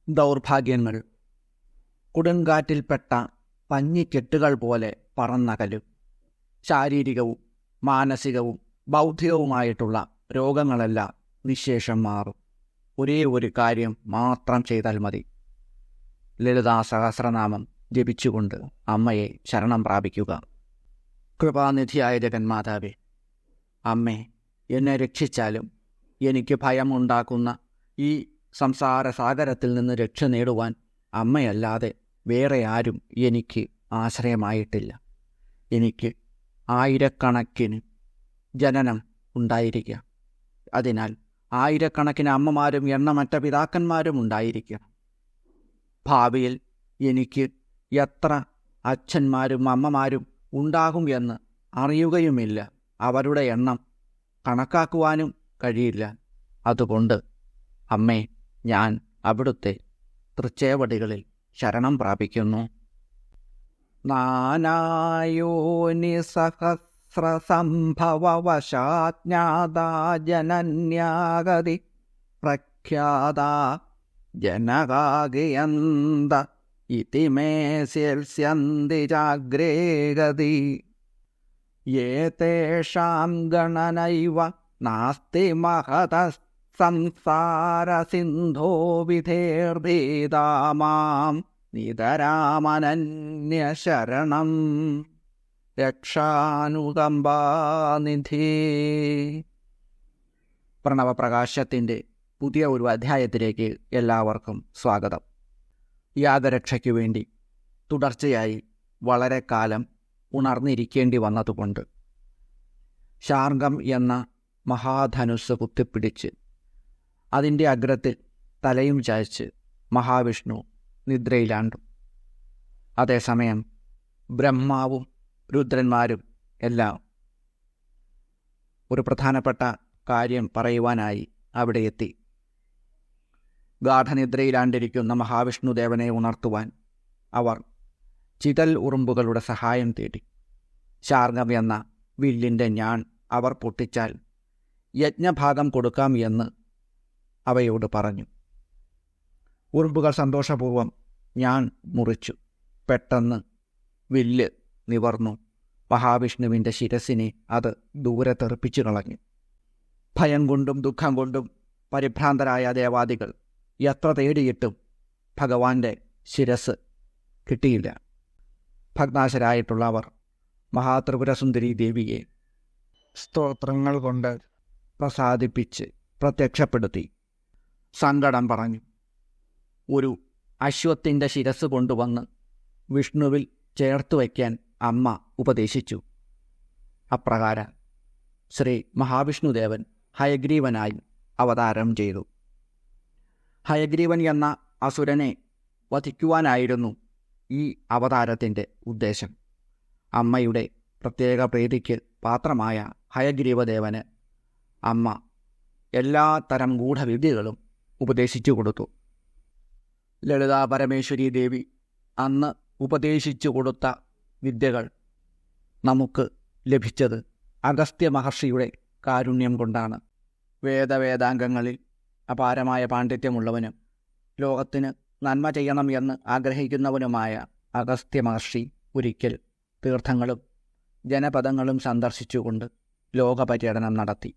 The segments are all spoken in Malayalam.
ദൗർഭാഗ്യങ്ങൾ കൊടുങ്കാറ്റിൽപ്പെട്ട പഞ്ഞിക്കെട്ടുകൾ പോലെ പറന്നകലും. ശാരീരികവും മാനസികവും ബൗദ്ധികവുമായിട്ടുള്ള രോഗങ്ങളെല്ലാം നിശേഷം മാറും. ഒരേ ഒരു കാര്യം മാത്രം ചെയ്താൽ മതി. ലളിതാ സഹസ്രനാമം ജപിച്ചുകൊണ്ട് അമ്മയെ ശരണം പ്രാപിക്കുക. കൃപാനിധിയായ ജഗന്മാതാവേ, അമ്മേ, എന്നെ രക്ഷിച്ചാലും എനിക്ക് ഭയമുണ്ടാക്കുന്ന ഈ സംസാര സാഗരത്തിൽ നിന്ന് രക്ഷ നേടുവാൻ അമ്മയല്ലാതെ വേറെ ആരും എനിക്ക് ആശ്രയമായിട്ടില്ല. എനിക്ക് ആയിരക്കണക്കിന് ജനനം ഉണ്ടായിരിക്കുക. അതിനാൽ ആയിരക്കണക്കിന് അമ്മമാരും എണ്ണമറ്റ പിതാക്കന്മാരും ഉണ്ടായിരിക്കണം. ഭാവിയിൽ എനിക്ക് എത്ര അച്ഛന്മാരും അമ്മമാരും ഉണ്ടാകും എന്ന് അറിയുകയുമില്ല. അവരുടെ എണ്ണം കണക്കാക്കുവാനും കഴിയില്ല. അതുകൊണ്ട് അമ്മേ, ഞാൻ അവിടുത്തെ തൃച്ചേവടികളിൽ ശരണം പ്രാപിക്കുന്നു. നാനായോനി സഹസ്രസംഭവവശാജ്ഞാതാ ജനന്യാഗതി പ്രഖ്യാത ജനകാഗയന്ത ഇതി മേ സ്യന്തി ജാഗ്രേഗതി. യേതേഷാം ഗണനൈവ നാസ്തി മഹതഃ സംസാരസിന്ധോ വിധേർഭേദാ മാം നിതരാമനന്യശരണം രക്ഷാനുകമ്പാനിധി. പ്രണവപ്രകാശത്തിൻ്റെ പുതിയ ഒരു അധ്യായത്തിലേക്ക് എല്ലാവർക്കും സ്വാഗതം. യാഗരക്ഷയ്ക്കു വേണ്ടി തുടർച്ചയായി വളരെ കാലം ഉണർന്നിരിക്കേണ്ടി വന്നതുകൊണ്ട് ശാർങ്കം എന്ന മഹാധനുസ് കുത്തിപ്പിടിച്ച് അതിൻ്റെ അഗ്രത്തിൽ തലയും ചായ്ച്ച് മഹാവിഷ്ണു നിദ്രയിലാണ്ടു. അതേസമയം ബ്രഹ്മാവും രുദ്രന്മാരും എല്ലാം ഒരു പ്രധാനപ്പെട്ട കാര്യം പറയുവാനായി അവിടെ എത്തി. ഗാഠനിദ്രയിലാണ്ടിരിക്കുന്ന മഹാവിഷ്ണുദേവനെ ഉണർത്തുവാൻ അവർ ചിതൽ ഉറുമ്പുകളുടെ സഹായം തേടി. ശാർങ്കം എന്ന വില്ലിൻ്റെ ഞാൺ അവർ പൊട്ടിച്ചാൽ യജ്ഞഭാഗം കൊടുക്കാം എന്ന് അവയോട് പറഞ്ഞു. ഉറുമ്പുകൾ സന്തോഷപൂർവ്വം ഞാൺ മുറിച്ചു. പെട്ടെന്ന് വില്ല് നിവർന്നു. മഹാവിഷ്ണുവിൻ്റെ ശിരസിനെ അത് ദൂരെ തെറിപ്പിച്ചു കളഞ്ഞു. ഭയം കൊണ്ടും ദുഃഖം കൊണ്ടും പരിഭ്രാന്തരായ ദേവാദികൾ എത്ര തേടിയിട്ടും ഭഗവാന്റെ ശിരസ് കിട്ടിയില്ല. ഭഗ്നാശരായിട്ടുള്ളവർ മഹാത്രിപുരസുന്ദരി ദേവിയെ സ്തോത്രങ്ങൾ കൊണ്ട് പ്രസാദിപ്പിച്ച് പ്രത്യക്ഷപ്പെടുത്തി സങ്കടം പറഞ്ഞു. ഒരു അശ്വത്തിൻ്റെ ശിരസ് കൊണ്ടുവന്ന് വിഷ്ണുവിൽ ചേർത്തു വയ്ക്കാൻ അമ്മ ഉപദേശിച്ചു. അപ്രകാരം ശ്രീ മഹാവിഷ്ണുദേവൻ ഹയഗ്രീവനായി അവതാരം ചെയ്തു. ഹയഗ്രീവൻ എന്ന അസുരനെ വധിക്കുവാനായിരുന്നു ഈ അവതാരത്തിൻ്റെ ഉദ്ദേശം. അമ്മയുടെ പ്രത്യേക പ്രീതിക്ക് പാത്രമായ ഹയഗ്രീവദേവന് അമ്മ എല്ലാ തരം ഗൂഢവിദ്യകളും ഉപദേശിച്ചു കൊടുത്തു. ലളിതാ പരമേശ്വരി ദേവി അന്ന് ഉപദേശിച്ചു കൊടുത്ത വിദ്യകൾ നമുക്ക് ലഭിച്ചത് അഗസ്ത്യ മഹർഷിയുടെ കാരുണ്യം കൊണ്ടാണ്. വേദാംഗങ്ങളിൽ അപാരമായ പാണ്ഡിത്യമുള്ളവനും ലോകത്തിന് നന്മ ചെയ്യണം എന്ന് ആഗ്രഹിക്കുന്നവനുമായ അഗസ്ത്യ മഹർഷി ഒരിക്കൽ തീർത്ഥങ്ങളും ജനപദങ്ങളും സന്ദർശിച്ചുകൊണ്ട് ലോകപര്യടനം നടത്തി.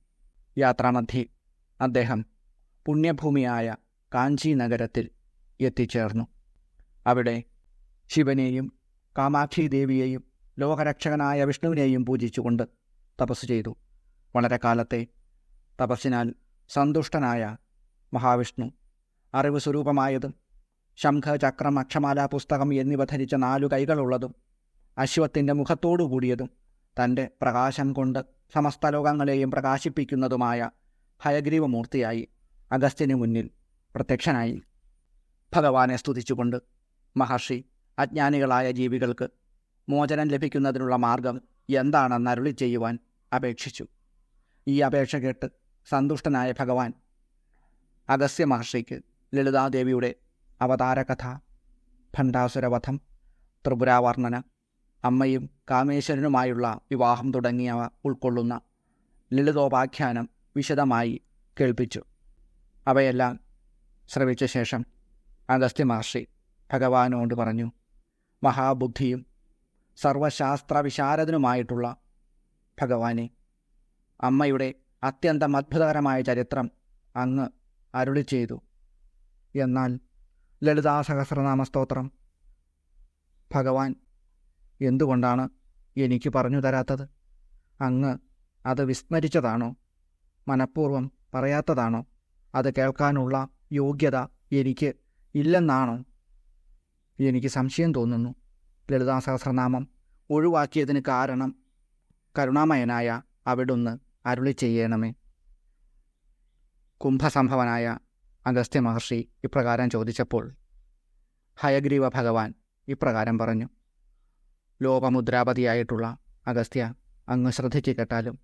യാത്രാമധ്യേ അദ്ദേഹം പുണ്യഭൂമിയായ കാഞ്ചി നഗരത്തിൽ എത്തിച്ചേർന്നു. അവിടെ ശിവനെയും കാമാക്ഷി ദേവിയെയും ലോകരക്ഷകനായ വിഷ്ണുവിനെയും പൂജിച്ചുകൊണ്ട് തപസ് ചെയ്തു. വളരെ കാലത്തെ തപസ്സിനാൽ സന്തുഷ്ടനായ മഹാവിഷ്ണു അറിവ് സ്വരൂപമായതും ശംഖ, ചക്രം, അക്ഷമാല, പുസ്തകം എന്നിവ ധരിച്ച 4 കൈകളുള്ളതും അശ്വത്തിൻ്റെ മുഖത്തോടു കൂടിയതും തൻ്റെ പ്രകാശം കൊണ്ട് സമസ്ത ലോകങ്ങളെയും പ്രകാശിപ്പിക്കുന്നതുമായ ഹയഗ്രീവമൂർത്തിയായി അഗസ്ത്യന് മുന്നിൽ പ്രത്യക്ഷനായി. ഭഗവാനെ സ്തുതിച്ചുകൊണ്ട് മഹർഷി അജ്ഞാനികളായ ജീവികൾക്ക് മോചനം ലഭിക്കുന്നതിനുള്ള മാർഗം എന്താണെന്ന് അരുളി ചെയ്യുവാൻ അപേക്ഷിച്ചു. ഈ അപേക്ഷ കേട്ട് സന്തുഷ്ടനായ ഭഗവാൻ അഗസ്ത്യ മഹർഷിക്ക് ലളിതാദേവിയുടെ അവതാരകഥ, ഭണ്ഡാസുരവധം, ത്രിപുരാവർണ്ണന, അമ്മയും കാമേശ്വരനുമായുള്ള വിവാഹം തുടങ്ങിയവ ഉൾക്കൊള്ളുന്ന ലളിതോപാഖ്യാനം വിശദമായി കേൾപ്പിച്ചു. അവയെല്ലാം ശ്രവിച്ച ശേഷം അഗസ്ത്യ മഹർഷി ഭഗവാനോട് പറഞ്ഞു, മഹാബുദ്ധിയും സർവശാസ്ത്ര വിശാരദനുമായിട്ടുള്ള ഭഗവാനെ, അമ്മയുടെ അത്യന്തം അത്ഭുതകരമായ ചരിത്രം അങ്ങ് അരുളി ചെയ്തു. എന്നാൽ ലളിതാ സഹസ്രനാമ സ്തോത്രം ഭഗവാൻ എന്തുകൊണ്ടാണ് എനിക്ക് പറഞ്ഞു തരാത്തത്? അങ്ങ് അത് വിസ്മരിച്ചതാണോ? മനഃപൂർവ്വം പറയാത്തതാണോ? അത് കേൾക്കാനുള്ള യോഗ്യത എനിക്ക് ഇല്ലെന്നാണോ? എനിക്ക് സംശയം തോന്നുന്നു. ലളിതാ സഹസ്രനാമം ഒഴിവാക്കിയതിന് കാരണം കരുണാമയനായ അവിടുന്ന് അരുളി ചെയ്യണമേ. കുംഭസംഭവനായ അഗസ്ത്യ മഹർഷി ഇപ്രകാരം ചോദിച്ചപ്പോൾ ഹയഗ്രീവ ഭഗവാൻ ഇപ്രകാരം പറഞ്ഞു, ലോപമുദ്രാപതിയായിട്ടുള്ള അഗസ്ത്യ, അങ്ങ് ശ്രദ്ധിച്ചു കേട്ടാലും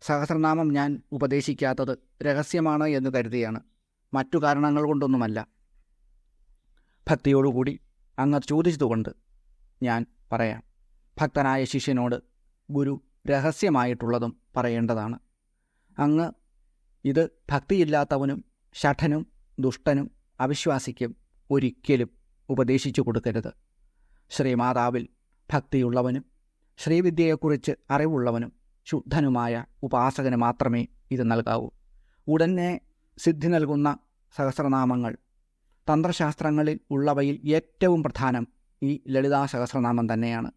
സഹസ്രനാമം ഞാൻ ഉപദേശിക്കാത്തത് രഹസ്യമാണ് എന്ന് കരുതിയാണ്, മറ്റു കാരണങ്ങൾ കൊണ്ടൊന്നുമല്ല. ഭക്തിയോടുകൂടി അങ്ങ് ചോദിച്ചതുകൊണ്ട് ഞാൻ പറയാം. ഭക്തനായ ശിഷ്യനോട് ഗുരു രഹസ്യമായിട്ടുള്ളതും പറയേണ്ടതാണ്. അങ്ങ് ഇത് ഭക്തിയില്ലാത്തവനും ശഠനും ദുഷ്ടനും അവിശ്വാസിക്കും ഒരിക്കലും ഉപദേശിച്ചു കൊടുക്കരുത്. ശ്രീമാതാവിൽ ഭക്തിയുള്ളവനും ശ്രീവിദ്യയെക്കുറിച്ച് അറിവുള്ളവനും ശുദ്ധനുമായ ഉപാസകന് മാത്രമേ ഇത് നൽകാവൂ. ഉടനെ സിദ്ധി നൽകുന്ന സഹസ്രനാമങ്ങൾ തന്ത്രശാസ്ത്രങ്ങളിൽ ഉള്ളവയിൽ ഏറ്റവും പ്രധാനം ഈ ലളിതാ സഹസ്രനാമം തന്നെയാണ്.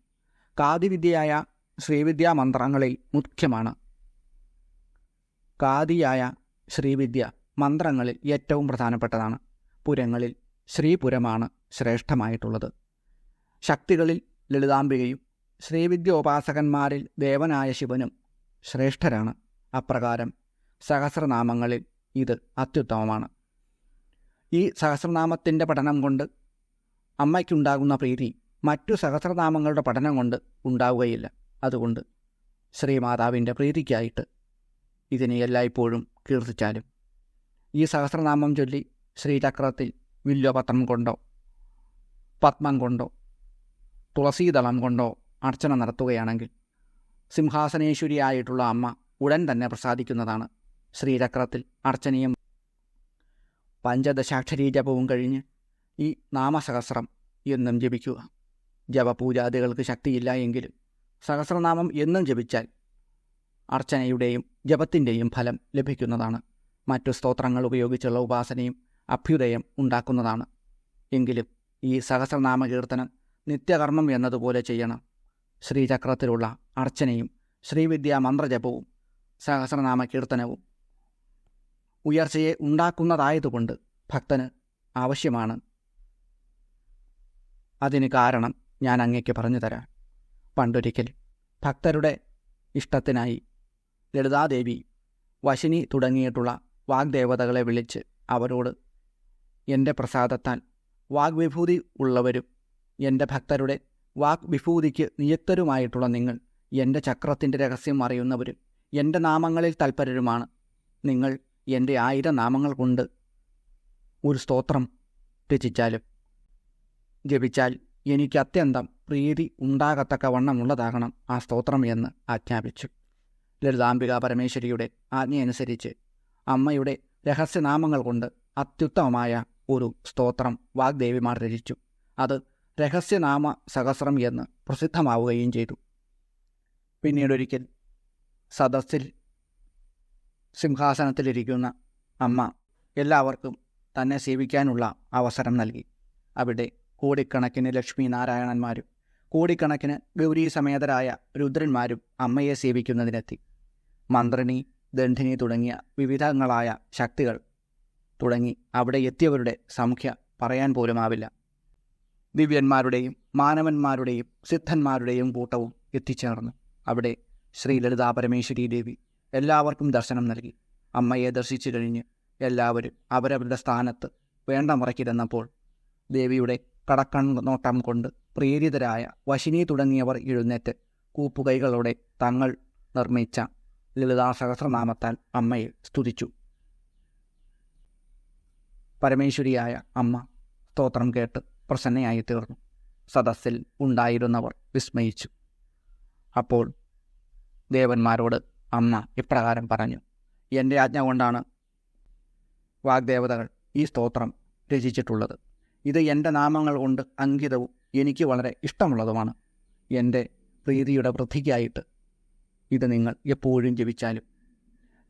കാദിവിദ്യയായ ശ്രീവിദ്യാ മന്ത്രങ്ങളിൽ മുഖ്യമാണ്. കാദിയായ ശ്രീവിദ്യ മന്ത്രങ്ങളിൽ ഏറ്റവും പ്രധാനപ്പെട്ടതാണ്. പുരങ്ങളിൽ ശ്രീപുരമാണ് ശ്രേഷ്ഠമായിട്ടുള്ളത്. ശക്തികളിൽ ലളിതാംബികയും ശ്രീവിദ്യോപാസകന്മാരിൽ ദേവനായ ശിവനും ശ്രേഷ്ഠരാണ്. അപ്രകാരം സഹസ്രനാമങ്ങളിൽ ഇത് അത്യുത്തമമാണ്. ഈ സഹസ്രനാമത്തിൻ്റെ പഠനം കൊണ്ട് അമ്മയ്ക്കുണ്ടാകുന്ന പ്രീതി മറ്റു സഹസ്രനാമങ്ങളുടെ പഠനം കൊണ്ട് ഉണ്ടാവുകയില്ല. അതുകൊണ്ട് ശ്രീമാതാവിൻ്റെ പ്രീതിക്കായിട്ട് ഇതിനെ എല്ലായ്പ്പോഴും കീർത്തിച്ചാലും ഈ സഹസ്രനാമം ചൊല്ലി ശ്രീചക്രത്തിൽ വില്വപത്രം കൊണ്ടോ പത്മം കൊണ്ടോ തുളസീദളം കൊണ്ടോ അർച്ചന നടത്തുകയാണെങ്കിൽ സിംഹാസനേശ്വരിയായിട്ടുള്ള അമ്മ ഉടൻ തന്നെ പ്രസാദിക്കുന്നതാണ്. ശ്രീചക്രത്തിൽ അർച്ചനയും പഞ്ചദശാക്ഷരീ ജപവും കഴിഞ്ഞ് ഈ നാമസഹസ്രം എന്നും ജപിക്കുക. ജപപൂജാദികൾക്ക് ശക്തിയില്ല എങ്കിലും സഹസ്രനാമം എന്നും ജപിച്ചാൽ അർച്ചനയുടെയും ജപത്തിൻ്റെയും ഫലം ലഭിക്കുന്നതാണ്. മറ്റു സ്തോത്രങ്ങൾ ഉപയോഗിച്ചുള്ള ഉപാസനയും അഭ്യുദയം ഉണ്ടാക്കുന്നതാണ്. എങ്കിലും ഈ സഹസ്രനാമ കീർത്തനം നിത്യകർമ്മം എന്നതുപോലെ ചെയ്യണം. ശ്രീചക്രത്തിലുള്ള അർച്ചനയും ശ്രീവിദ്യാ മന്ത്രജപവും സഹസ്രനാമ കീർത്തനവും ഉയർച്ചയെ ഉണ്ടാക്കുന്നതായതുകൊണ്ട് ഭക്തന് ആവശ്യമാണ്. അതിന് കാരണം ഞാൻ അങ്ങേക്ക് പറഞ്ഞു തരാം. പണ്ടൊരിക്കൽ ഭക്തരുടെ ഇഷ്ടത്തിനായി ലളിതാദേവി വശിനി തുടങ്ങിയിട്ടുള്ള വാഗ്ദേവതകളെ വിളിച്ച് അവരോട്, എൻ്റെ പ്രസാദത്താൽ വാഗ്വിഭൂതി ഉള്ളവരും എൻ്റെ ഭക്തരുടെ വാഗ്വിഭൂതിക്ക് നിയുക്തരുമായിട്ടുള്ള നിങ്ങൾ എൻ്റെ ചക്രത്തിൻ്റെ രഹസ്യം അറിയുന്നവരും എൻ്റെ നാമങ്ങളിൽ തൽപരരുമാണ്. നിങ്ങൾ എൻ്റെ 1000 നാമങ്ങൾ കൊണ്ട് ഒരു സ്തോത്രം രചിച്ചാലും ജപിച്ചാൽ എനിക്ക് അത്യന്തം പ്രീതി ഉണ്ടാകത്തക്കവണ്ണമുള്ളതാകണം ആ സ്തോത്രം എന്ന് ആജ്ഞാപിച്ചു. ലളിതാംബിക പരമേശ്വരിയുടെ ആജ്ഞയനുസരിച്ച് അമ്മയുടെ രഹസ്യനാമങ്ങൾ കൊണ്ട് അത്യുത്തമമായ ഒരു സ്തോത്രം വാഗ്ദേവിമാർ രചിച്ചു. അത് രഹസ്യനാമ സഹസ്രം എന്ന് പ്രസിദ്ധമാവുകയും ചെയ്തു. പിന്നീടൊരിക്കൽ സദസ്സിൽ സിംഹാസനത്തിലിരിക്കുന്ന അമ്മ എല്ലാവർക്കും തന്നെ സേവിക്കാനുള്ള അവസരം നൽകി. അവിടെ കോടിക്കണക്കിന് ലക്ഷ്മി നാരായണന്മാരും കോടിക്കണക്കിന് ഗൗരീ സമേതരായ രുദ്രന്മാരും അമ്മയെ സേവിക്കുന്നതിനെത്തി. മന്ത്രിണി, ദണ്ഡിനി തുടങ്ങിയ വിവിധങ്ങളായ ശക്തികൾ തുടങ്ങി അവിടെ എത്തിയവരുടെ സംഖ്യ പറയാൻ പോലുമാവില്ല. ദിവ്യന്മാരുടെയും മാനവന്മാരുടെയും സിദ്ധന്മാരുടെയും കൂട്ടവും എത്തിച്ചേർന്നു. അവിടെ ശ്രീ ലളിതാ പരമേശ്വരി ദേവി എല്ലാവർക്കും ദർശനം നൽകി. അമ്മയെ ദർശിച്ചു കഴിഞ്ഞ് എല്ലാവരും അവരവരുടെ സ്ഥാനത്ത് വേണ്ട മുറയ്ക്കിരുന്നപ്പോൾ ദേവിയുടെ കടക്കൺ നോട്ടം കൊണ്ട് പ്രേരിതരായ വശിനി തുടങ്ങിയവർ എഴുന്നേറ്റ് കൂപ്പുകൈകളോടെ തങ്ങൾ നിർമ്മിച്ച ലളിതാ സഹസ്രനാമത്താൽ അമ്മയെ സ്തുതിച്ചു. പരമേശ്വരിയായ അമ്മ സ്തോത്രം കേട്ട് പ്രസന്നയായി തീർന്നു. സദസ്സിൽ ഉണ്ടായിരുന്നവർ വിസ്മയിച്ചു. അപ്പോൾ ദേവന്മാരോട് അമ്മ ഇപ്രകാരം പറഞ്ഞു, എൻ്റെ ആജ്ഞ കൊണ്ടാണ് വാഗ്ദേവതകൾ ഈ സ്തോത്രം രചിച്ചിട്ടുള്ളത്. ഇത് എൻ്റെ നാമങ്ങൾ കൊണ്ട് അങ്കിതവും എനിക്ക് വളരെ ഇഷ്ടമുള്ളതുമാണ്. എൻ്റെ പ്രീതിയുടെ വൃദ്ധിക്കായിട്ട് ഇത് നിങ്ങൾ എപ്പോഴും ജപിച്ചാലും.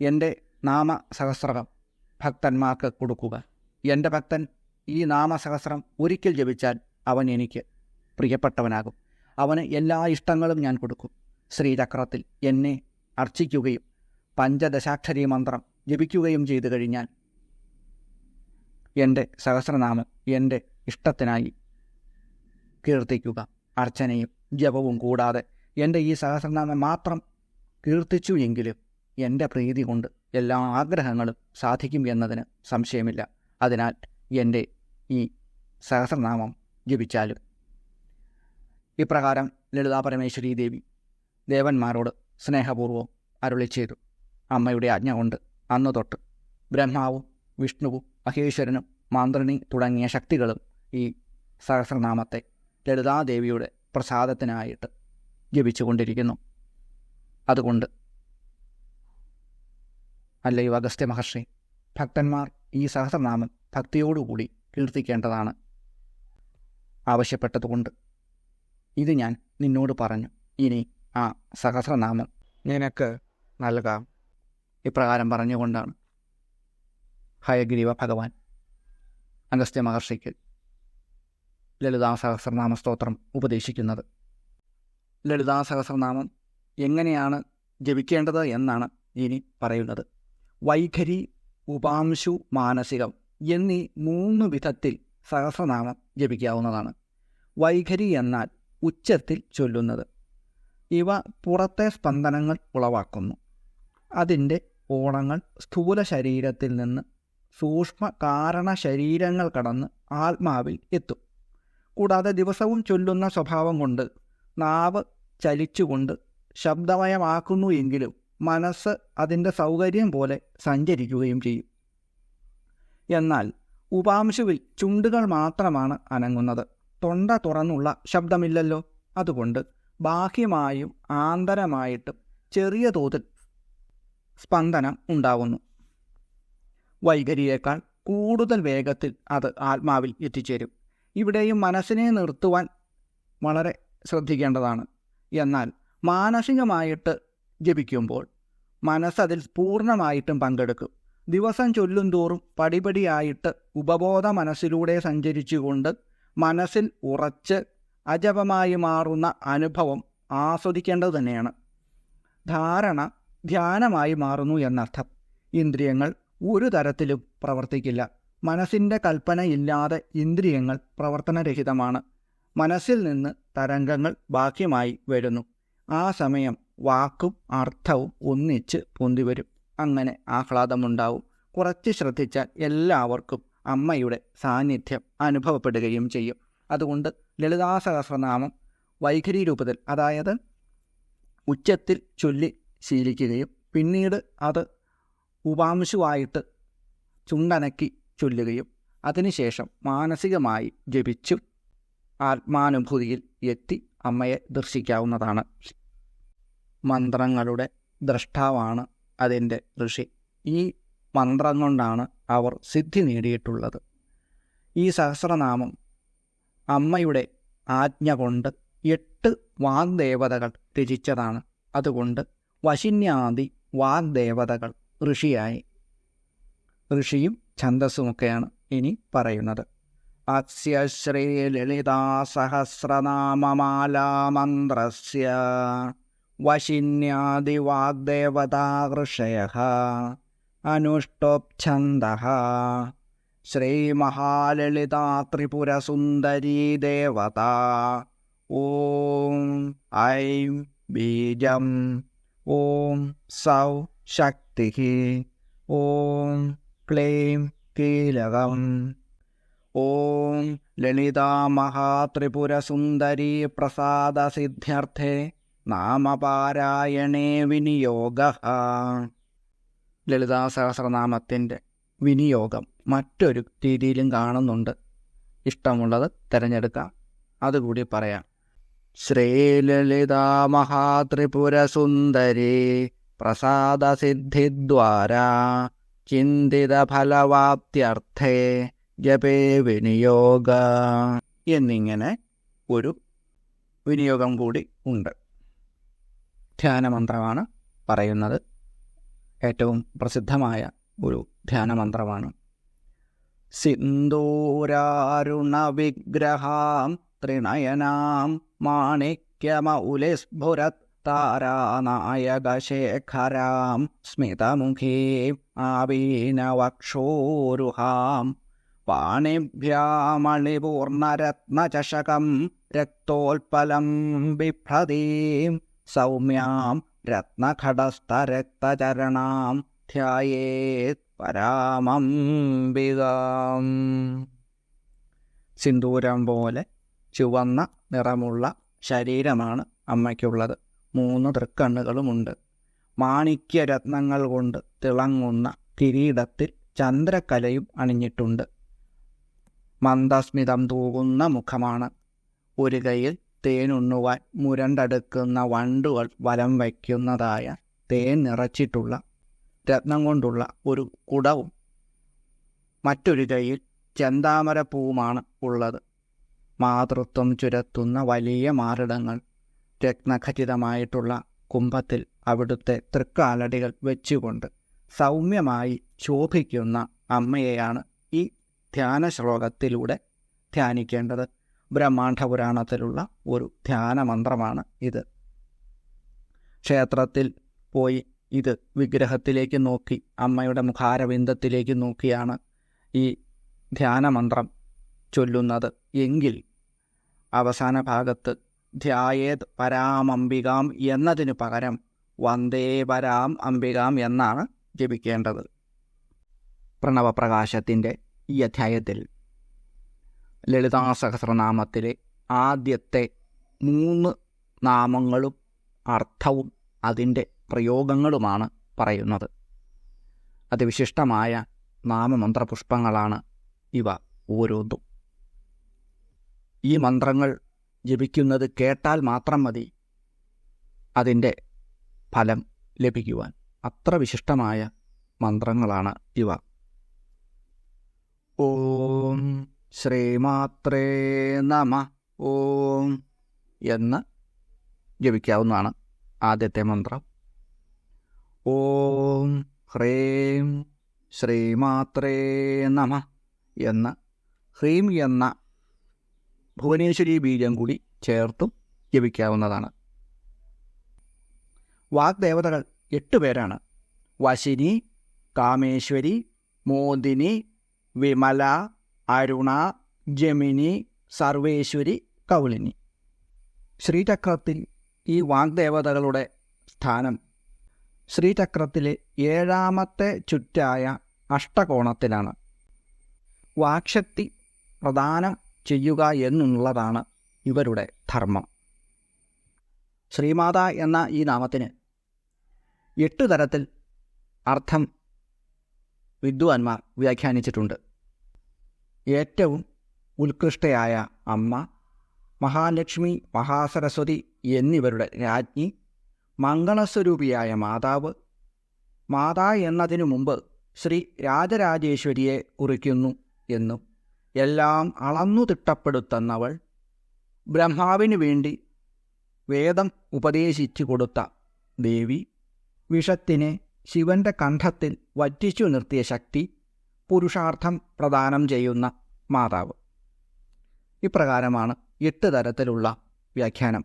എൻ്റെ നാമസഹസ്രം ഭക്തന്മാർക്ക് കൊടുക്കുക. എൻ്റെ ഭക്തൻ ഈ നാമസഹസ്രം ഒരിക്കൽ ജപിച്ചാൽ അവൻ എനിക്ക് പ്രിയപ്പെട്ടവനാകും. അവന് എല്ലാ ഇഷ്ടങ്ങളും ഞാൻ കൊടുക്കും. ശ്രീചക്രത്തിൽ എന്നെ അർച്ചിക്കുകയും പഞ്ചദശാക്ഷരി മന്ത്രം ജപിക്കുകയും ചെയ്തു കഴിഞ്ഞാൽ എൻ്റെ സഹസ്രനാമം എൻ്റെ ഇഷ്ടത്തിനായി കീർത്തിക്കുക. അർച്ചനയും ജപവും കൂടാതെ എൻ്റെ ഈ സഹസ്രനാമം മാത്രം കീർത്തിച്ചു എങ്കിലും എൻ്റെ പ്രീതി കൊണ്ട് എല്ലാ ആഗ്രഹങ്ങളും സാധിക്കും എന്നതിന് സംശയമില്ല. അതിനാൽ എൻ്റെ ഈ സഹസ്രനാമം ജപിച്ചാലും. ഇപ്രകാരം ലളിതാ പരമേശ്വരീ ദേവി ദേവന്മാരോട് സ്നേഹപൂർവ്വം അരുളി ചെയ്തു. അമ്മയുടെ ആജ്ഞ കൊണ്ട് അന്നു തൊട്ട് ബ്രഹ്മാവും വിഷ്ണുവും മഹേശ്വരനും മാന്ത്രിണി തുടങ്ങിയ ശക്തികളും ഈ സഹസ്രനാമത്തെ ലളിതാദേവിയുടെ പ്രസാദത്തിനായിട്ട് ജപിച്ചുകൊണ്ടിരിക്കുന്നു. അതുകൊണ്ട് അല്ലയോ അഗസ്ത്യ മഹർഷി, ഭക്തന്മാർ ഈ സഹസ്രനാമം ഭക്തിയോടുകൂടി കീർത്തിക്കേണ്ടതാണ്. ആവശ്യപ്പെട്ടതുകൊണ്ട് ഇത് ഞാൻ നിന്നോട് പറഞ്ഞു. ഇനി ആ സഹസ്രനാമം നിനക്ക് നൽകാം. ഇപ്രകാരം പറഞ്ഞുകൊണ്ടാണ് ഹയഗ്രീവ ഭഗവാൻ അഗസ്ത്യ മഹർഷിക്ക് ലളിതാ സഹസ്രനാമ സ്തോത്രം ഉപദേശിക്കുന്നത്. ലളിതാ സഹസ്രനാമം എങ്ങനെയാണ് ജപിക്കേണ്ടത് എന്നാണ് ഇനി പറയുന്നത്. വൈഖരി, ഉപാംശു, മാനസികം എന്നീ 3 വിധത്തിൽ സഹസ്രനാമം ജപിക്കാവുന്നതാണ്. വൈഖരി എന്നാൽ ഉച്ചത്തിൽ ചൊല്ലുന്നത്. ഇവ പുറത്തെ സ്പന്ദനങ്ങൾ ഉളവാക്കുന്നു. അതിൻ്റെ ഓളങ്ങൾ സ്ഥൂല ശരീരത്തിൽ നിന്ന് സൂക്ഷ്മ കാരണ ശരീരങ്ങൾ കടന്ന് ആത്മാവിൽ എത്തും. കൂടാതെ ദിവസവും ചൊല്ലുന്ന സ്വഭാവം കൊണ്ട് നാവ് ചലിച്ചുകൊണ്ട് ശബ്ദമയമാക്കുന്നു എങ്കിലും മനസ്സ് അതിൻ്റെ സൗകര്യം പോലെ സഞ്ചരിക്കുകയും ചെയ്യും. എന്നാൽ ഉപാംശുവിൽ ചുണ്ടുകൾ മാത്രമാണ് അനങ്ങുന്നത്. തൊണ്ട തുറന്നുള്ള ശബ്ദമില്ലല്ലോ. അതുകൊണ്ട് ബാഹ്യമായും ആന്തരമായിട്ടും ചെറിയ തോതിൽ സ്പന്ദനം ഉണ്ടാകുന്നു. വൈഖരിയേക്കാൾ കൂടുതൽ വേഗത്തിൽ അത് ആത്മാവിൽ എത്തിച്ചേരും. ഇവിടെയും മനസ്സിനെ നിർത്തുവാൻ വളരെ ശ്രദ്ധിക്കേണ്ടതാണ്. എന്നാൽ മാനസികമായിട്ട് ജപിക്കുമ്പോൾ മനസ്സതിൽ പൂർണ്ണമായിട്ടും പങ്കെടുക്കും. ദിവസം ചൊല്ലും തോറും പടിപടിയായിട്ട് ഉപബോധ മനസ്സിലൂടെ സഞ്ചരിച്ചുകൊണ്ട് മനസ്സിൽ ഉറച്ച് അജപമായി മാറുന്ന അനുഭവം ആസ്വദിക്കേണ്ടത് തന്നെയാണ്. ധാരണ ധ്യാനമായി മാറുന്നു എന്നർത്ഥം. ഇന്ദ്രിയങ്ങൾ ഒരു തരത്തിലും പ്രവർത്തിക്കില്ല. മനസ്സിൻ്റെ കൽപ്പനയില്ലാതെ ഇന്ദ്രിയങ്ങൾ പ്രവർത്തനരഹിതമാണ്. മനസ്സിൽ നിന്ന് തരംഗങ്ങൾ ബാഹ്യമായി വരുന്നു. ആ സമയം വാക്കും അർത്ഥവും ഒന്നിച്ച് പൊന്തിവരും. അങ്ങനെ ആഹ്ലാദമുണ്ടാവും. കുറച്ച് ശ്രദ്ധിച്ചാൽ എല്ലാവർക്കും അമ്മയുടെ സാന്നിധ്യം അനുഭവപ്പെടുകയും ചെയ്യും. അതുകൊണ്ട് ലളിതാ സഹസ്രനാമം വൈഖരി രൂപത്തിൽ, അതായത് ഉച്ചത്തിൽ ചൊല്ലി ശീലിക്കുകയും പിന്നീട് അത് ഉപാംശുവായിട്ട് ചുണ്ടനക്കി ചൊല്ലുകയും അതിനുശേഷം മാനസികമായി ജപിച്ചു ആത്മാനുഭൂതിയിൽ എത്തി അമ്മയെ ദർശിക്കാവുന്നതാണ്. മന്ത്രങ്ങളുടെ ദ്രഷ്ടാവാണ് അതിൻ്റെ ഋഷി. ഈ മന്ത്രം കൊണ്ടാണ് അവർ സിദ്ധി നേടിയിട്ടുള്ളത്. ഈ സഹസ്രനാമം അമ്മയുടെ ആജ്ഞ കൊണ്ട് 8 വാഗ്ദേവതകൾ രചിച്ചതാണ്. അതുകൊണ്ട് വശിന്യാദി വാഗ്ദേവതകൾ ഋഷിയായി. ഋഷിയും ഛന്ദസ്സുമൊക്കെയാണ് ഇനി പറയുന്നത്. അസ്യ ശ്രീ ലളിതാ സഹസ്രനാമമാലാ മന്ത്രസ്യ വശിന്യാദി വാഗ്ദേവതാ ഋഷയഃ അനുഷ്ടോപ്ഛന്ദഃ ശ്രീമഹാലളിതാ ത്രിപുരസുന്ദരീ ദേവതാ. ഓം ഐം ബീജം, ഓം സൗ ശക്തിഃ, ഓം ക്ലീം കീലകം. ഓം ലളിതാ മഹാത്രിപുരസുന്ദരീ പ്രസാദസിദ്ധ്യർത്ഥേ നാമപാരായണേ വിനിയോഗഃ. ലളിതാ സഹസ്രനാമത്തിൻ്റെ വിനിയോഗം മറ്റൊരു രീതിയിലും കാണുന്നുണ്ട്. ഇഷ്ടമുള്ളത് തിരഞ്ഞെടുക്കാം. അതുകൂടി പറയാം. ശ്രീലളിതാ മഹാത്രിപുരസുന്ദരീ പ്രസാദസിദ്ധിദ്വാരാ ചിന്തിതഫലവാപ്ത്യർത്ഥേ ജപേ വിനിയോഗ എന്നിങ്ങനെ ഒരു വിനിയോഗം കൂടി ഉണ്ട്. ധ്യാനമന്ത്രമാണ് പറയുന്നത്. ഏറ്റവും പ്രസിദ്ധമായ ഒരു ധ്യാനമന്ത്രമാണ്. സിന്ദൂരാരുണവിഗ്രഹാം ത്രിനയനാം മാണിക്യമൗലിസ്ഫുരത്താരാനായകശേഖരാം സ്മിതമുഖീം ആവീനവക്ഷോരുഹാം പാണിഭ്യാമളിപൂർണരത്നചഷകം രക്തോൽപലം ബിഭ്രതീം സൗമ്യാം രത്നഘടസ്ഥരക്തചരണാം ധ്യായേത് പരാമംബികാം. സിന്ദൂരം പോലെ ചുവന്ന നിറമുള്ള ശരീരമാണ് അമ്മയ്ക്കുള്ളത്. 3 തൃക്കണ്ണുകളുമുണ്ട്. മാണിക്യരത്നങ്ങൾ കൊണ്ട് തിളങ്ങുന്ന കിരീടത്തിൽ ചന്ദ്രക്കലയും അണിഞ്ഞിട്ടുണ്ട്. മന്ദസ്മിതം തൂകുന്ന മുഖമാണ്. ഒരു കൈയിൽ തേനുണ്ണുവാൻ മുരണ്ടെടുക്കുന്ന വണ്ടുകൾ വലം വയ്ക്കുന്നതായ തേൻ നിറച്ചിട്ടുള്ള രത്നം കൊണ്ടുള്ള ഒരു കുടവും മറ്റൊരു കൈയിൽ ചെന്താമരപ്പൂവുമാണ് ഉള്ളത്. മാതൃത്വം ചുരത്തുന്ന വലിയ മാറിടങ്ങൾ രത്നഖചിതമായിട്ടുള്ള കുംഭത്തിൽ അവിടുത്തെ തൃക്കാലടികൾ വെച്ചുകൊണ്ട് സൗമ്യമായി ശോഭിക്കുന്ന അമ്മയെയാണ് ഈ ധ്യാന ശ്ലോകത്തിലൂടെ ധ്യാനിക്കേണ്ടത്. ബ്രഹ്മാണ്ഡ പുരാണത്തിലുള്ള ഒരു ധ്യാനമന്ത്രമാണ് ഇത്. ക്ഷേത്രത്തിൽ പോയി ഇത് വിഗ്രഹത്തിലേക്ക് നോക്കി, അമ്മയുടെ മുഖാരവിന്ദത്തിലേക്ക് നോക്കിയാണ് ഈ ധ്യാനമന്ത്രം ചൊല്ലുന്നത് എങ്കിൽ അവസാന ഭാഗത്ത് ധ്യായേത് പരാമംബികാം എന്നതിന് പകരം വന്ദേ പരാം അംബികാം എന്നാണ് ജപിക്കേണ്ടത്. പ്രണവപ്രകാശത്തിൻ്റെ ഈ അധ്യായത്തിൽ ലളിതാ സഹസ്രനാമത്തിലെ ആദ്യത്തെ 3 നാമങ്ങളും അർത്ഥവും അതിൻ്റെ പ്രയോഗങ്ങളുമാണ് പറയുന്നത്. അതിവിശിഷ്ടമായ നാമമന്ത്രപുഷ്പങ്ങളാണ് ഇവ ഓരോന്നും. ഈ മന്ത്രങ്ങൾ ജപിക്കുന്നത് കേട്ടാൽ മാത്രം മതി അതിൻ്റെ ഫലം ലഭിക്കുവാൻ. അത്ര വിശിഷ്ടമായ മന്ത്രങ്ങളാണ് ഇവ. ഓം ശ്രീമാത്രേ നമ ഓം എന്ന് ജപിക്കാവുന്നതാണ് ആദ്യത്തെ മന്ത്രം. ഓം ഹ്രീം ശ്രീമാത്രേ നമ എന്ന് ഹ്രീം എന്ന ഭുവനേശ്വരി ബീജം കൂടി ചേർത്തും ജപിക്കാവുന്നതാണ്. വാഗ്ദേവതകൾ 8 പേരാണ്. വശിനി, കാമേശ്വരി, മോദിനി, വിമല, അരുണ, ജമിനി, സർവേശ്വരി, കൗളിനി. ശ്രീചക്രത്തിൽ ഈ വാഗ്ദേവതകളുടെ സ്ഥാനം ശ്രീചക്രത്തിലെ 7ാമത്തെ ചുറ്റായ അഷ്ടകോണത്തിലാണ്. വാക്ശക്തി പ്രദാനം ചെയ്യുക എന്നുള്ളതാണ് ഇവരുടെ ധർമ്മം. ശ്രീമാത എന്ന ഈ നാമത്തിന് 8 തരത്തിൽ അർത്ഥം വിദ്വാൻമാർ വ്യാഖ്യാനിച്ചിട്ടുണ്ട്. ഏറ്റവും ഉത്കൃഷ്ടയായ അമ്മ, മഹാലക്ഷ്മി, മഹാസരസ്വതി എന്നിവരുടെ രാജ്ഞി, മംഗളസ്വരൂപിയായ മാതാവ്. മാതാ എന്നതിനു മുമ്പ് ശ്രീ രാജരാജേശ്വരിയെ കുറിക്കുന്നു എന്നും എല്ലാം അളന്നു തിട്ടപ്പെടുത്തുന്നവൾ, ബ്രഹ്മാവിന് വേണ്ടി വേദം ഉപദേശിച്ചു കൊടുത്ത ദേവി, വിഷത്തിനെ ശിവന്റെ കണ്ഠത്തിൽ വറ്റിച്ചു നിർത്തിയ ശക്തി, പുരുഷാർത്ഥം പ്രദാനം ചെയ്യുന്ന മാതാവ്. ഇപ്രകാരമാണ് 8 തരത്തിലുള്ള വ്യാഖ്യാനം.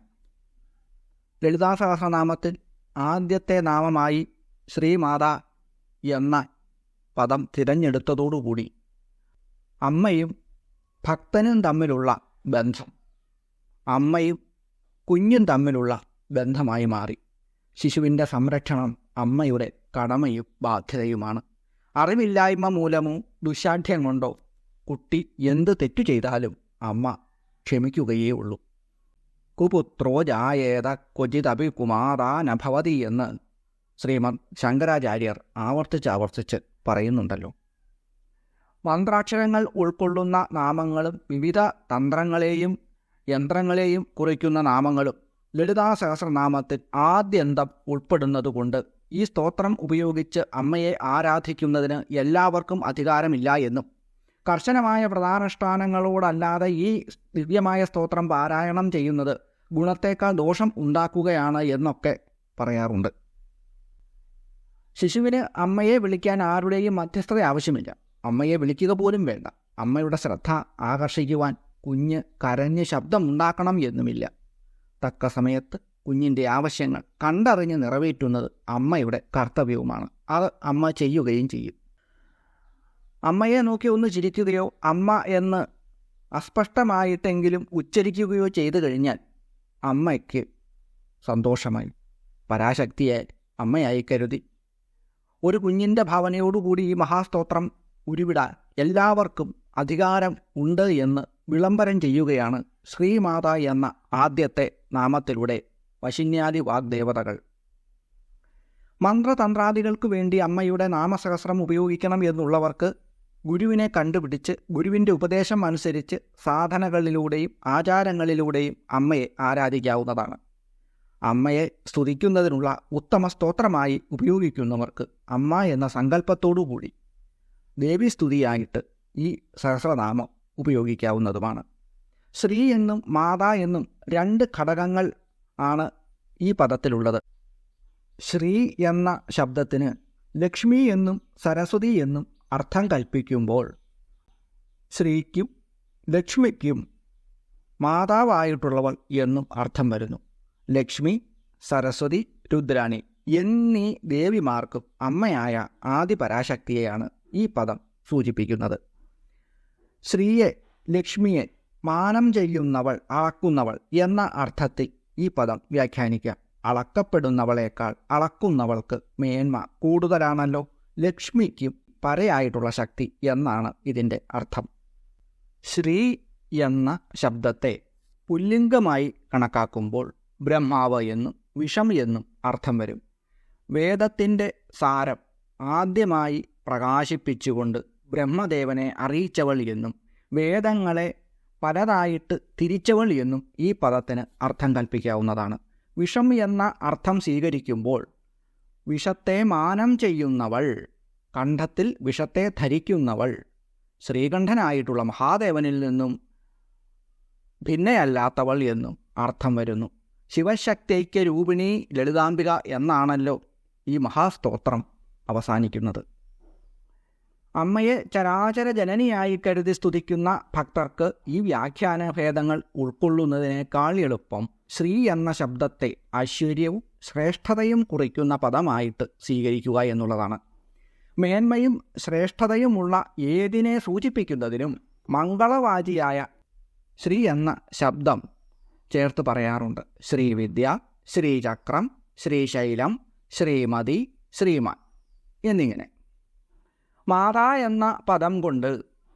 ലളിതാ സഹസ്രനാമത്തിൽ ആദ്യത്തെ നാമമായി ശ്രീമാത എന്ന പദം തിരഞ്ഞെടുത്തതോടുകൂടി അമ്മയും ഭക്തനും തമ്മിലുള്ള ബന്ധം അമ്മയും കുഞ്ഞും തമ്മിലുള്ള ബന്ധമായി മാറി. ശിശുവിൻ്റെ സംരക്ഷണം അമ്മയുടെ കടമയും ബാധ്യതയുമാണ്. അറിവില്ലായ്മ മൂലമോ ദുശാഠ്യം കൊണ്ടോ കുട്ടി എന്ത് തെറ്റു ചെയ്താലും അമ്മ ക്ഷമിക്കുകയേ ഉള്ളൂ. കുപുത്രോ ജായേത ക്വചിതപി കുമാരാനഭവതി എന്ന് ശ്രീമദ് ശങ്കരാചാര്യർ ആവർത്തിച്ച് പറയുന്നുണ്ടല്ലോ. മന്ത്രാക്ഷരങ്ങൾ ഉൾക്കൊള്ളുന്ന നാമങ്ങളും വിവിധ തന്ത്രങ്ങളെയും യന്ത്രങ്ങളെയും കുറിക്കുന്ന നാമങ്ങളും ലളിതാ സഹസ്രനാമത്തിൽ ആദ്യന്തം ഉൾപ്പെടുന്നതുകൊണ്ട് ഈ സ്തോത്രം ഉപയോഗിച്ച് അമ്മയെ ആരാധിക്കുന്നതിന് എല്ലാവർക്കും അധികാരമില്ല എന്നും കർശനമായ വ്രതാനുഷ്ഠാനങ്ങളോടല്ലാതെ ഈ ദിവ്യമായ സ്തോത്രം പാരായണം ചെയ്യുന്നത് ഗുണത്തേക്കാൾ ദോഷം ഉണ്ടാക്കുകയാണ് എന്നൊക്കെ പറയാറുണ്ട്. ശിശുവിന് അമ്മയെ വിളിക്കാൻ ആരുടെയും മധ്യസ്ഥത ആവശ്യമില്ല. അമ്മയെ വിളിക്കുക പോലും വേണ്ട. അമ്മയുടെ ശ്രദ്ധ ആകർഷിക്കുവാൻ കുഞ്ഞ് കരഞ്ഞ് ശബ്ദമുണ്ടാക്കണം എന്നുമില്ല. തക്ക സമയത്ത് കുഞ്ഞിൻ്റെ ആവശ്യങ്ങൾ കണ്ടറിഞ്ഞ് നിറവേറ്റുന്നത് അമ്മയുടെ കർത്തവ്യവുമാണ്. അത് അമ്മ ചെയ്യുകയും ചെയ്യും. അമ്മയെ നോക്കി ഒന്ന് ചിരിക്കുകയോ അമ്മ എന്ന് അസ്പഷ്ടമായിട്ടെങ്കിലും ഉച്ചരിക്കുകയോ ചെയ്തു കഴിഞ്ഞാൽ അമ്മയ്ക്ക് സന്തോഷമായി, പരാശക്തിയായി അമ്മയായി കരുതി ഒരു കുഞ്ഞിൻ്റെ ഭാവനയോടുകൂടി ഈ മഹാസ്തോത്രം ഉരുവിടാൻ എല്ലാവർക്കും അധികാരം ഉണ്ട് എന്ന് വിളംബരം ചെയ്യുകയാണ് ശ്രീമാത എന്ന ആദ്യത്തെ നാമത്തിലൂടെ വശിന്യാദി വാഗ്ദേവതകൾ. മന്ത്രതന്ത്രാദികൾക്ക് വേണ്ടി അമ്മയുടെ നാമസഹസ്രം ഉപയോഗിക്കണം എന്നുള്ളവർക്ക് ഗുരുവിനെ കണ്ടുപിടിച്ച് ഗുരുവിൻ്റെ ഉപദേശം അനുസരിച്ച് സാധനകളിലൂടെയും ആചാരങ്ങളിലൂടെയും അമ്മയെ ആരാധിക്കാവുന്നതാണ്. അമ്മയെ സ്തുതിക്കുന്നതിനുള്ള ഉത്തമ സ്തോത്രമായി ഉപയോഗിക്കുന്നവർക്ക് അമ്മ എന്ന സങ്കല്പത്തോടുകൂടി ദേവീസ്തുതിയായിട്ട് ഈ സഹസ്രനാമം ഉപയോഗിക്കാവുന്നതുമാണ്. ശ്രീ എന്നും മാതാ എന്നും രണ്ട് ഘടകങ്ങൾ ആണ് ഈ പദത്തിലുള്ളത്. ശ്രീ എന്ന ശബ്ദത്തിന് ലക്ഷ്മി എന്നും സരസ്വതി എന്നും അർത്ഥം കൽപ്പിക്കുമ്പോൾ ശ്രീക്കും ലക്ഷ്മിക്കും മാതാവായിട്ടുള്ളവൾ എന്നും അർത്ഥം വരുന്നു. ലക്ഷ്മി, സരസ്വതി, രുദ്രാണി എന്നീ ദേവിമാർക്കും അമ്മയായ ആദിപരാശക്തിയെയാണ് ഈ പദം സൂചിപ്പിക്കുന്നത്. ശ്രീയെ, ലക്ഷ്മിയെ മാനം ചെയ്യുന്നവൾ, അളക്കുന്നവൾ എന്ന അർത്ഥത്തിൽ ഈ പദം വ്യാഖ്യാനിക്കാം. അളക്കപ്പെടുന്നവളേക്കാൾ അളക്കുന്നവൾക്ക് മേന്മ കൂടുതലാണല്ലോ. ലക്ഷ്മിക്കും പരയായിട്ടുള്ള ശക്തി എന്നാണ് ഇതിൻ്റെ അർത്ഥം. ശ്രീ എന്ന ശബ്ദത്തെ പുല്ലിംഗമായി കണക്കാക്കുമ്പോൾ ബ്രഹ്മാവ് എന്നും വിഷം എന്നും അർത്ഥം വരും. വേദത്തിൻ്റെ സാരം ആദ്യമായി പ്രകാശിപ്പിച്ചുകൊണ്ട് ബ്രഹ്മദേവനെ അറിയിച്ചവൾ എന്നും വേദങ്ങളെ പലതായിട്ട് തിരിച്ചവൾ എന്നും ഈ പദത്തിന് അർത്ഥം കൽപ്പിക്കാവുന്നതാണ്. വിഷം എന്ന അർത്ഥം സ്വീകരിക്കുമ്പോൾ വിഷത്തെ മാനം ചെയ്യുന്നവൾ, കണ്ഠത്തിൽ വിഷത്തെ ധരിക്കുന്നവൾ, ശ്രീകണ്ഠനായിട്ടുള്ള മഹാദേവനിൽ നിന്നും ഭിന്നയല്ലാത്തവൾ എന്നും അർത്ഥം വരുന്നു. ശിവശക്തൈക്യ രൂപിണി ലളിതാംബിക എന്നാണല്ലോ ഈ മഹാസ്തോത്രം അവസാനിക്കുന്നത്. അമ്മയെ ചരാചര ജനനിയായി കരുതി സ്തുതിക്കുന്ന ഭക്തർക്ക് ഈ വ്യാഖ്യാന ഭേദങ്ങൾ ഉൾക്കൊള്ളുന്നതിനേക്കാൾ എളുപ്പം ശ്രീ എന്ന ശബ്ദത്തെ ഐശ്വര്യവും ശ്രേഷ്ഠതയും കുറിക്കുന്ന പദമായിട്ട് സ്വീകരിക്കുക എന്നുള്ളതാണ്. മേന്മയും ശ്രേഷ്ഠതയുമുള്ള ഏതിനെ സൂചിപ്പിക്കുന്നതിനും മംഗളവാചിയായ ശ്രീ എന്ന ശബ്ദം ചേർത്ത് പറയാറുണ്ട്. ശ്രീവിദ്യ, ശ്രീചക്രം, ശ്രീശൈലം, ശ്രീമതി, ശ്രീമാൻ എന്നിങ്ങനെ. മാതാ എന്ന പദം കൊണ്ട്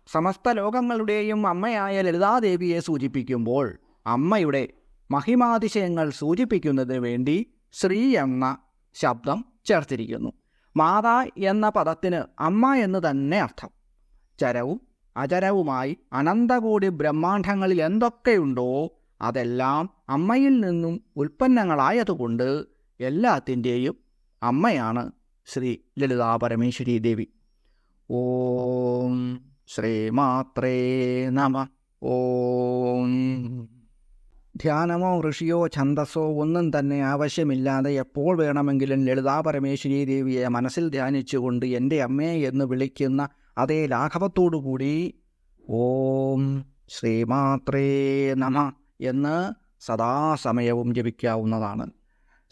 സമസ്ത ലോകങ്ങളുടെയും അമ്മയായ ലളിതാദേവിയെ സൂചിപ്പിക്കുമ്പോൾ അമ്മയുടെ മഹിമാതിശയങ്ങൾ സൂചിപ്പിക്കുന്നതിന് വേണ്ടി ശ്രീ എന്ന ശബ്ദം ചേർത്തിരിക്കുന്നു. മാതാ എന്ന പദത്തിന് അമ്മ എന്ന് തന്നെ അർത്ഥം. ചരവും അചരവുമായി അനന്തകോടി ബ്രഹ്മാണ്ഡങ്ങളിൽ എന്തൊക്കെയുണ്ടോ അതെല്ലാം അമ്മയിൽ നിന്നും ഉൽപ്പന്നങ്ങളായതുകൊണ്ട് എല്ലാത്തിൻ്റെയും അമ്മയാണ് ശ്രീ ലളിതാ പരമേശ്വരി ദേവി. ഓം ശ്രീമാത്രേ നമഃ. ഓം. ധ്യാനമോ ഋഷിയോ ഛന്ദസ്സോ ഒന്നും തന്നെ ആവശ്യമില്ലാതെ എപ്പോൾ വേണമെങ്കിലും ലളിതാ പരമേശ്വരി ദേവിയെ മനസ്സിൽ ധ്യാനിച്ചുകൊണ്ട് എൻ്റെ അമ്മേ എന്ന് വിളിക്കുന്ന അതേ ലാഘവത്തോടുകൂടി ഓം ശ്രീമാത്രേ നമഃ എന്ന് സദാസമയവും ജപിക്കാവുന്നതാണ്.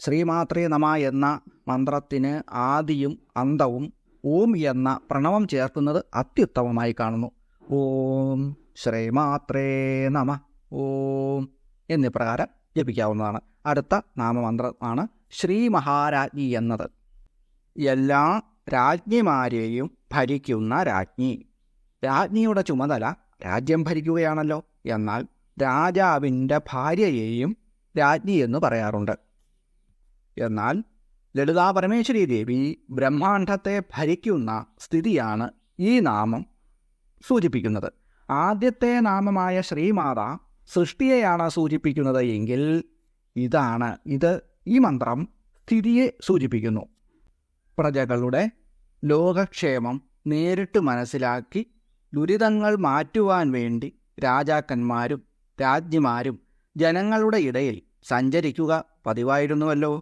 ശ്രീമാത്രേ നമ എന്ന മന്ത്രത്തിന് ആദിയും അന്തവും ഓം എന്ന പ്രണവം ചേർക്കുന്നത് അത്യുത്തമമായി കാണുന്നു. ഓം ശ്രീമാത്രേ നമ ഓം എന്നിപ്രകാരം ജപിക്കാവുന്നതാണ്. അടുത്ത നാമമന്ത്രമാണ് ശ്രീ മഹാരാജ്ഞി എന്നത്. എല്ലാ രാജ്ഞിമാരെയും ഭരിക്കുന്ന രാജ്ഞി. രാജ്ഞിയുടെ ചുമതല രാജ്യം ഭരിക്കുകയാണല്ലോ. എന്നാൽ രാജാവിൻ്റെ ഭാര്യയെയും രാജ്ഞി എന്ന് പറയാറുണ്ട്. എന്നാൽ ലളിതാ പരമേശ്വരി ദേവി ബ്രഹ്മാണ്ഡത്തെ ഭരിക്കുന്ന സ്ഥിതിയാണ് ഈ നാമം സൂചിപ്പിക്കുന്നത്. ആദ്യത്തെ നാമമായ ശ്രീമാത സൃഷ്ടിയെയാണ് സൂചിപ്പിക്കുന്നത് എങ്കിൽ ഈ മന്ത്രം സ്ഥിതിയെ സൂചിപ്പിക്കുന്നു. പ്രജകളുടെ ലോകക്ഷേമം നേരിട്ട് മനസ്സിലാക്കി ദുരിതങ്ങൾ മാറ്റുവാൻ വേണ്ടി രാജാക്കന്മാരും രാജ്ഞിമാരും ജനങ്ങളുടെ ഇടയിൽ സഞ്ചരിക്കുക പതിവായിരുന്നുവല്ലോ.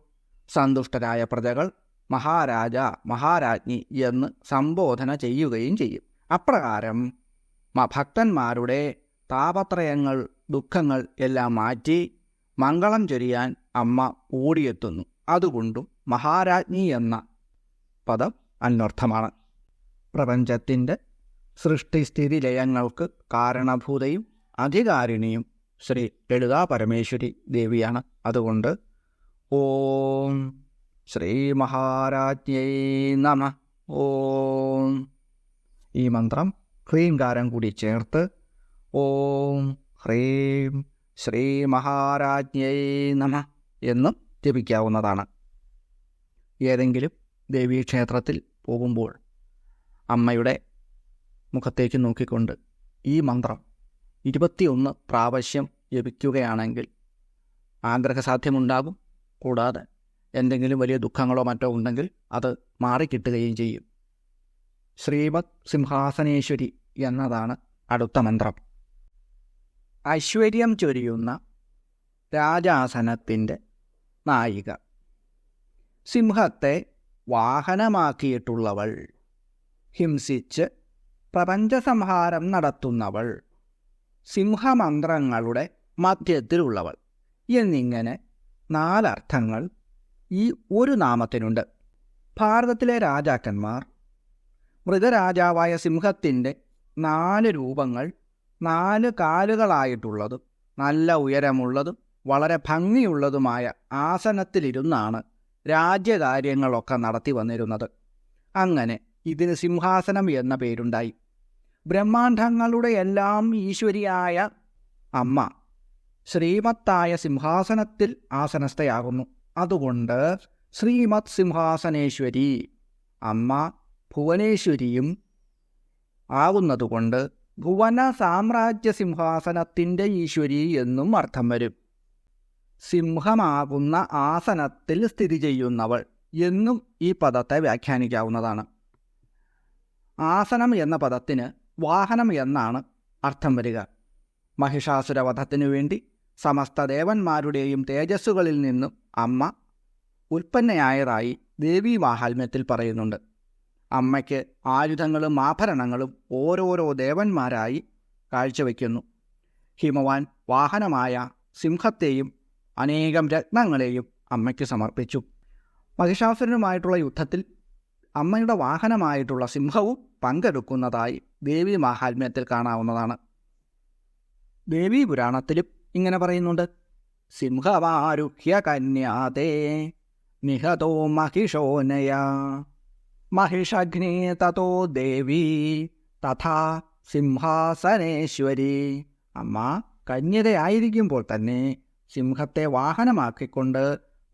സന്തുഷ്ടരായ പ്രജകൾ മഹാരാജ മഹാരാജ്ഞി എന്ന് സംബോധന ചെയ്യുകയും ചെയ്യും. അപ്രകാരം ഭക്തന്മാരുടെ താപത്രയങ്ങൾ ദുഃഖങ്ങൾ എല്ലാം മാറ്റി മംഗളം ചൊരിയാൻ അമ്മ ഓടിയെത്തുന്നു. അതുകൊണ്ടും മഹാരാജ്ഞി എന്ന പദം അന്വർത്ഥമാണ്. പ്രപഞ്ചത്തിൻ്റെ സൃഷ്ടിസ്ഥിതി ലയങ്ങൾക്ക് കാരണഭൂതയും അധികാരിണിയും ശ്രീ ലളിതാ പരമേശ്വരി ദേവിയാണ്. അതുകൊണ്ട് ഓം ശ്രീ മഹാരാജ്ഞൈ നമഃ. ഓം ഈ മന്ത്രം ഹ്രീംകാരം കൂടി ചേർത്ത് ഓം ഹ്രീം ശ്രീ മഹാരാജ്ഞൈ നമഃ എന്ന് ജപിക്കാവുന്നതാണ്. ഏതെങ്കിലും ദേവീക്ഷേത്രത്തിൽ പോകുമ്പോൾ അമ്മയുടെ മുഖത്തേക്ക് നോക്കിക്കൊണ്ട് ഈ മന്ത്രം 21 പ്രാവശ്യം ജപിക്കുകയാണെങ്കിൽ ആഗ്രഹസാധ്യമുണ്ടാകും. കൂടാതെ എന്തെങ്കിലും വലിയ ദുഃഖങ്ങളോ മറ്റോ ഉണ്ടെങ്കിൽ അത് മാറിക്കിട്ടുകയും ചെയ്യും. ശ്രീമത് സിംഹാസനേശ്വരി എന്നതാണ് അടുത്ത മന്ത്രം. ഐശ്വര്യം ചൊരിയുന്ന രാജാസനത്തിൻ്റെ നായിക, സിംഹത്തെ വാഹനമാക്കിയിട്ടുള്ളവൾ, ഹിംസിച്ച് പ്രപഞ്ചസംഹാരം നടത്തുന്നവൾ, സിംഹമന്ത്രങ്ങളുടെ മധ്യത്തിലുള്ളവൾ എന്നിങ്ങനെ 4 അർത്ഥങ്ങൾ ഈ ഒരു നാമത്തിനുണ്ട്. ഭാരതത്തിലെ രാജാക്കന്മാർ മൃഗരാജാവായ സിംഹത്തിൻ്റെ 4 രൂപങ്ങൾ 4 കാലുകളായിട്ടുള്ളതും നല്ല ഉയരമുള്ളതും വളരെ ഭംഗിയുള്ളതുമായ ആസനത്തിലിരുന്നാണ് രാജ്യകാര്യങ്ങളൊക്കെ നടത്തി വന്നിരുന്നത്. അങ്ങനെ ഇതിന് സിംഹാസനം എന്ന പേരുണ്ടായി. ബ്രഹ്മാണ്ഡങ്ങളുടെ എല്ലാം ഈശ്വരിയായ അമ്മ ശ്രീമത്തായ സിംഹാസനത്തിൽ ആസനസ്ഥയാകുന്നു. അതുകൊണ്ട് ശ്രീമത് സിംഹാസനേശ്വരി, അമ്മ ഭുവനേശ്വരിയും ആകുന്നതുകൊണ്ട് ഭുവന സാമ്രാജ്യ സിംഹാസനത്തിൻ്റെ ഈശ്വരി എന്നും അർത്ഥം വരും. സിംഹമാകുന്ന ആസനത്തിൽ സ്ഥിതി ചെയ്യുന്നവൾ എന്നും ഈ പദത്തെ വ്യാഖ്യാനിക്കാവുന്നതാണ്. ആസനം എന്ന പദത്തിന് വാഹനം എന്നാണ് അർത്ഥം വരിക. മഹിഷാസുരവധത്തിനു വേണ്ടി സമസ്ത ദേവന്മാരുടെയും തേജസ്സുകളിൽ നിന്നും അമ്മ ഉൽപ്പന്നയായതായി ദേവീ മാഹാത്മ്യത്തിൽ പറയുന്നുണ്ട്. അമ്മയ്ക്ക് ആയുധങ്ങളും ആഭരണങ്ങളും ഓരോരോ ദേവന്മാരായി കാഴ്ചവെക്കുന്നു. ഹിമവാൻ വാഹനമായ സിംഹത്തെയും അനേകം രത്നങ്ങളെയും അമ്മയ്ക്ക് സമർപ്പിച്ചു. മഹിഷാസുരനുമായിട്ടുള്ള യുദ്ധത്തിൽ അമ്മയുടെ വാഹനമായിട്ടുള്ള സിംഹവും പങ്കെടുക്കുന്നതായി ദേവീ മാഹാത്മ്യത്തിൽ കാണാവുന്നതാണ്. ദേവീ പുരാണത്തിലും ഇങ്ങനെ പറയുന്നുണ്ട്. സിംഹമാരുഹ്യ കന്യാതേ നിഹതോ മഹിഷോനയാ മഹിഷഗ്നേ തതോ ദേവി തഥാ സിംഹാസനേശ്വരി. അമ്മ കന്യകയായിരിക്കുമ്പോൾ തന്നെ സിംഹത്തെ വാഹനമാക്കിക്കൊണ്ട്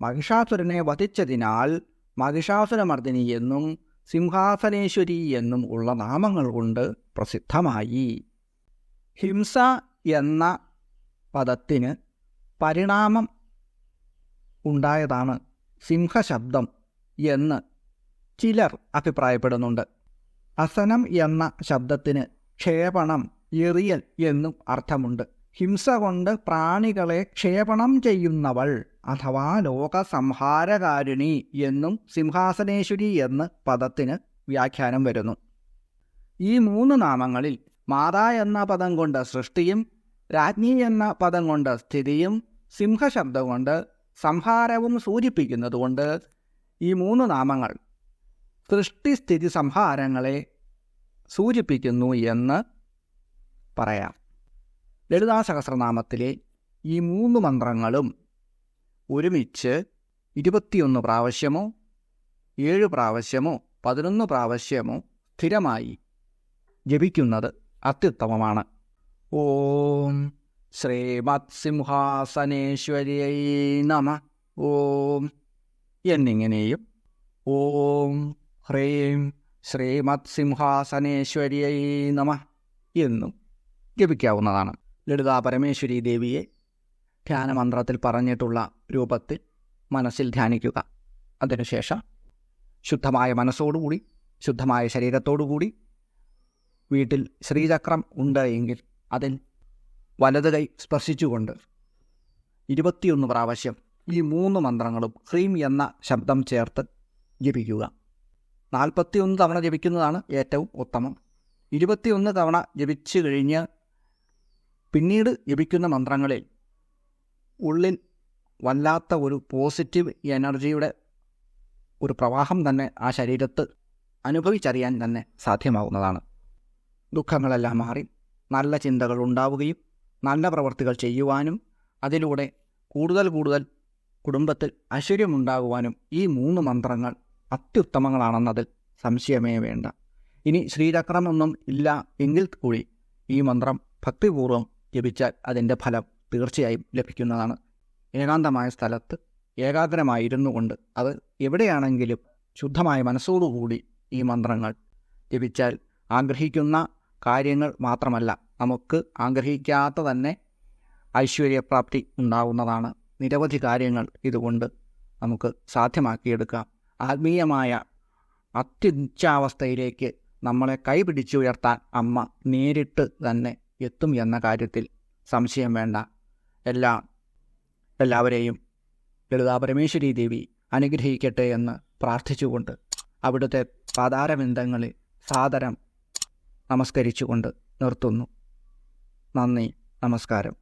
മഹിഷാസുരനെ വധിച്ചതിനാൽ മഹിഷാസുരമർദിനി എന്നും സിംഹാസനേശ്വരി എന്നും ഉള്ള നാമങ്ങൾ കൊണ്ട് പ്രസിദ്ധമായി. ഹിംസ എന്ന പദത്തിന് പരിണാമം ഉണ്ടായതാണ് സിംഹശബ്ദം എന്ന് ചിലർ അഭിപ്രായപ്പെടുന്നുണ്ട്. അസനം എന്ന ശബ്ദത്തിന് ക്ഷേപണം, എറിയൽ എന്നും അർത്ഥമുണ്ട്. ഹിംസ കൊണ്ട് പ്രാണികളെ ക്ഷേപണം ചെയ്യുന്നവൾ അഥവാ ലോകസംഹാരകാരിണി എന്നും സിംഹാസനേശ്വരി എന്ന് പദത്തിന് വ്യാഖ്യാനം വരുന്നു. ഈ 3 നാമങ്ങളിൽ മാതാ എന്ന പദം കൊണ്ട് സൃഷ്ടിയും രാജ്ഞി എന്ന പദം കൊണ്ട് സ്ഥിതിയും സിംഹശബ്ദം കൊണ്ട് സംഹാരവും സൂചിപ്പിക്കുന്നതുകൊണ്ട് ഈ 3 നാമങ്ങൾ സൃഷ്ടിസ്ഥിതി സംഹാരങ്ങളെ സൂചിപ്പിക്കുന്നു എന്ന് പറയാം. ലളിതാ സഹസ്രനാമത്തിലെ ഈ 3 മന്ത്രങ്ങളും ഒരുമിച്ച് 21 പ്രാവശ്യമോ 7 പ്രാവശ്യമോ 11 പ്രാവശ്യമോ സ്ഥിരമായി ജപിക്കുന്നത് അത്യുത്തമമാണ്. ഓം ശ്രീമത് സിംഹാസനേശ്വരിയൈ നമഃ ഓം എന്നിങ്ങനെയും ഓം ഹ്രീം ശ്രീമത് സിംഹാസനേശ്വരിയൈ നമഃ എന്നും ജപിക്കാവുന്നതാണ്. ലളിതാ പരമേശ്വരി ദേവിയെ ധ്യാനമന്ത്രത്തിൽ പറഞ്ഞിട്ടുള്ള രൂപത്തിൽ മനസ്സിൽ ധ്യാനിക്കുക. അതിനുശേഷം ശുദ്ധമായ മനസ്സോടുകൂടി ശുദ്ധമായ ശരീരത്തോടുകൂടി വീട്ടിൽ ശ്രീചക്രം ഉണ്ട് എങ്കിൽ അതിൽ വലത് കൈ സ്പർശിച്ചുകൊണ്ട് 21 പ്രാവശ്യം ഈ 3 മന്ത്രങ്ങളും ഹ്രീം എന്ന ശബ്ദം ചേർത്ത് ജപിക്കുക. 41 തവണ ജപിക്കുന്നതാണ് ഏറ്റവും ഉത്തമം. 21 തവണ ജപിച്ചു കഴിഞ്ഞ് പിന്നീട് ജപിക്കുന്ന മന്ത്രങ്ങളിൽ ഉള്ളിൽ വല്ലാത്ത ഒരു പോസിറ്റീവ് എനർജിയുടെ ഒരു പ്രവാഹം തന്നെ ആ ശരീരത്ത് അനുഭവിച്ചറിയാൻ തന്നെ സാധ്യമാകുന്നതാണ്. ദുഃഖങ്ങളെല്ലാം മാറി നല്ല ചിന്തകൾ ഉണ്ടാവുകയും നല്ല പ്രവർത്തികൾ ചെയ്യുവാനും അതിലൂടെ കൂടുതൽ കുടുംബത്തിൽ ഐശ്വര്യമുണ്ടാകുവാനും ഈ 3 മന്ത്രങ്ങൾ അത്യുത്തമങ്ങളാണെന്നതിൽ സംശയമേ വേണ്ട. ഇനി ശ്രീചക്രമൊന്നും ഇല്ല എങ്കിൽ കൂടി ഈ മന്ത്രം ഭക്തിപൂർവ്വം ജപിച്ചാൽ അതിൻ്റെ ഫലം തീർച്ചയായും ലഭിക്കുന്നതാണ്. ഏകാന്തമായ സ്ഥലത്ത് ഏകാഗ്രമായിരുന്നു കൊണ്ട് അത് എവിടെയാണെങ്കിലും ശുദ്ധമായ മനസ്സോടുകൂടി ഈ മന്ത്രങ്ങൾ ജപിച്ചാൽ ആഗ്രഹിക്കുന്ന കാര്യങ്ങൾ മാത്രമല്ല, നമുക്ക് ആഗ്രഹിക്കാത്ത തന്നെ ഐശ്വര്യപ്രാപ്തി ഉണ്ടാകുന്നതാണ്. നിരവധി കാര്യങ്ങൾ ഇതുകൊണ്ട് നമുക്ക് സാധ്യമാക്കിയെടുക്കാം. ആത്മീയമായ അത്യുച്ചാവസ്ഥയിലേക്ക് നമ്മളെ കൈപിടിച്ചുയർത്താൻ അമ്മ നേരിട്ട് തന്നെ എത്തും എന്ന കാര്യത്തിൽ സംശയം വേണ്ട. എല്ലാവരെയും ലളിതാ പരമേശ്വരി ദേവി അനുഗ്രഹിക്കട്ടെ എന്ന് പ്രാർത്ഥിച്ചുകൊണ്ട് അവിടുത്തെ പാതാരബിന്ദങ്ങളിൽ സാദരം നമസ്കരിച്ചുകൊണ്ട് നിർത്തുന്നു. നന്ദി, നമസ്കാരം.